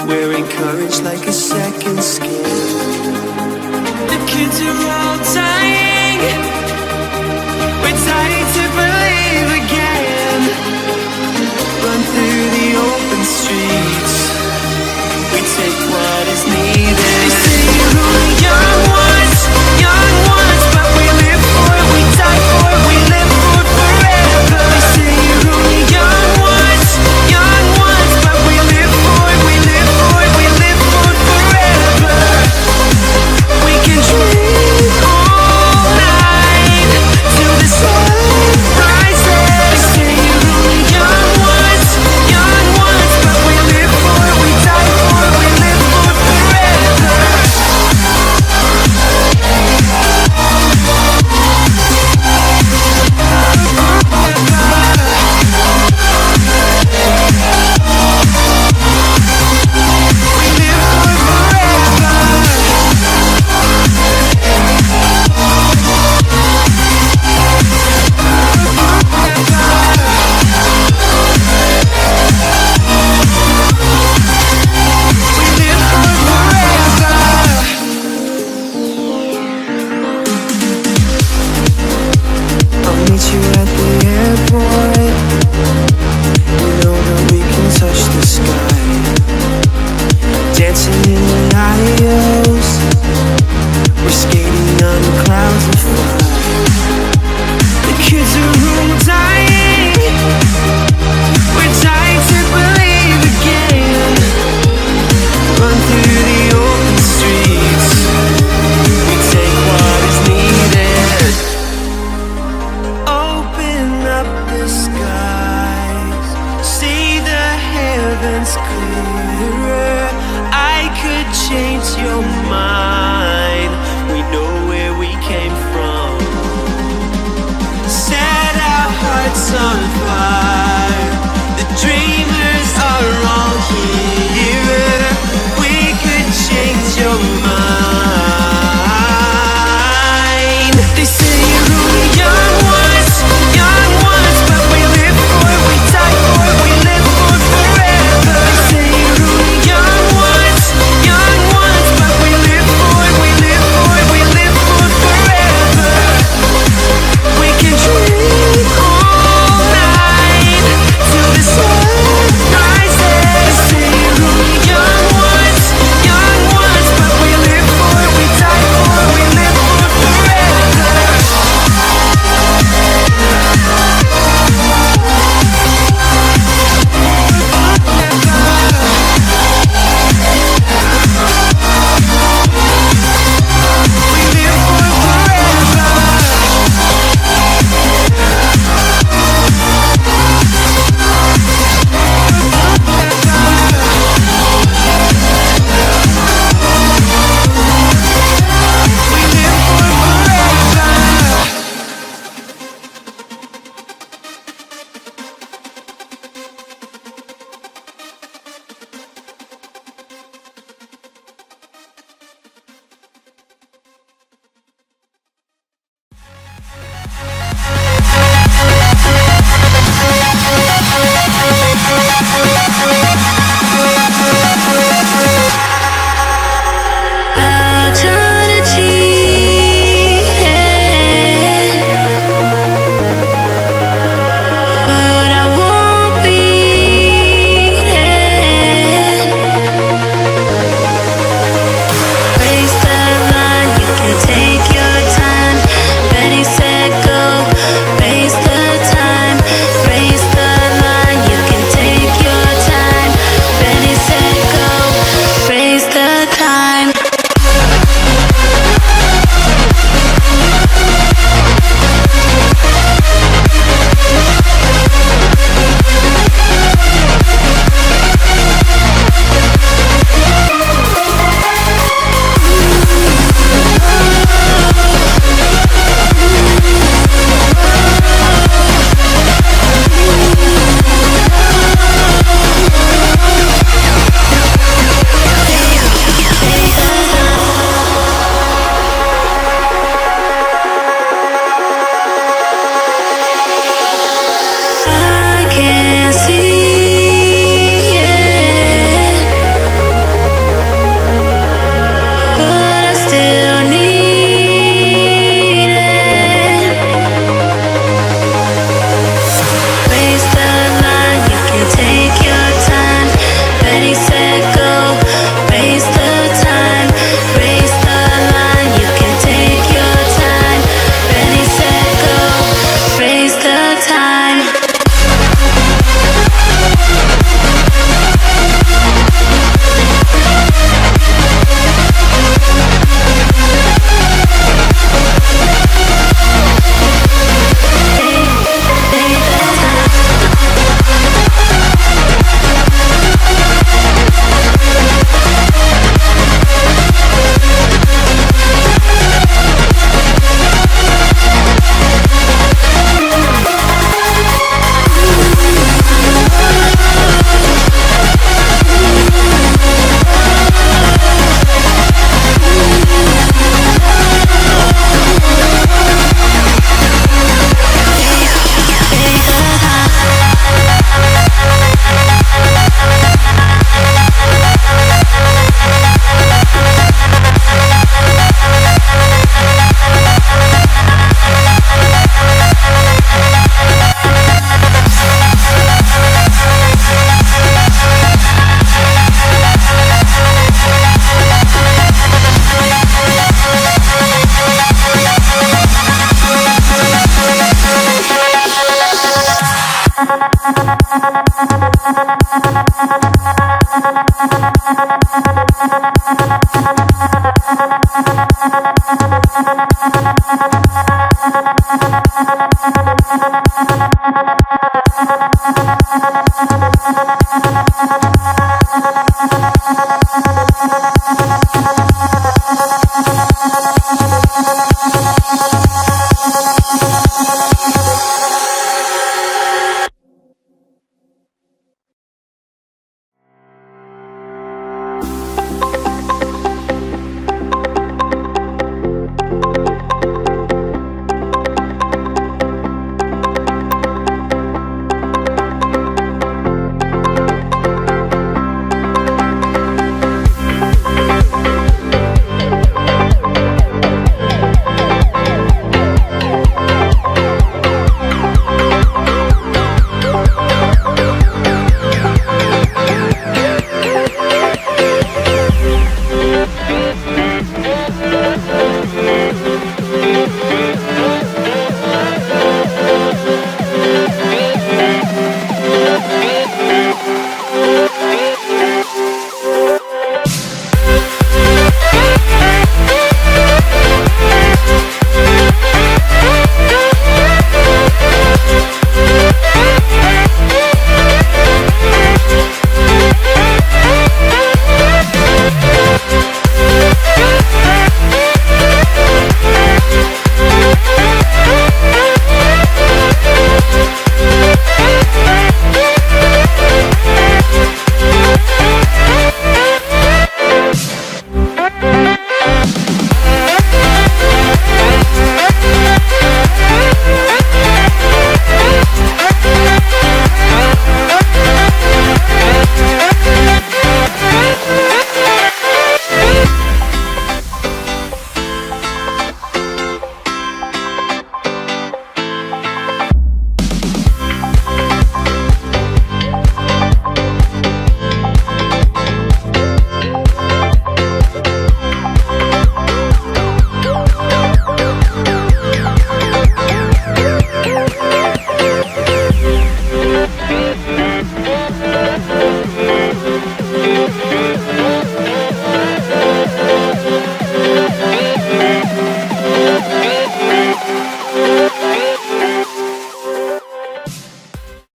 wearing courage like a second skin. The kids are all dying. We're dying to believe again. Run through the open streets. We take what is needed. They say you're only young ones, but we live for it, we die for it, we live for it forever. They say you're only young ones, but we live for it, we live for it, we live for it forever. We can dream all night till the sun rises. They say you're only young ones, but we live for it, we die for it, we live for it forever. I'll meet you at the airport. You know that we can touch the sky. Dancing in the adios. We're skating on the clouds of fire. The kids are all dying. We're dying to believe again. Run through the open streets. We take what is needed. Open up the skies, see the heavens clearer. I could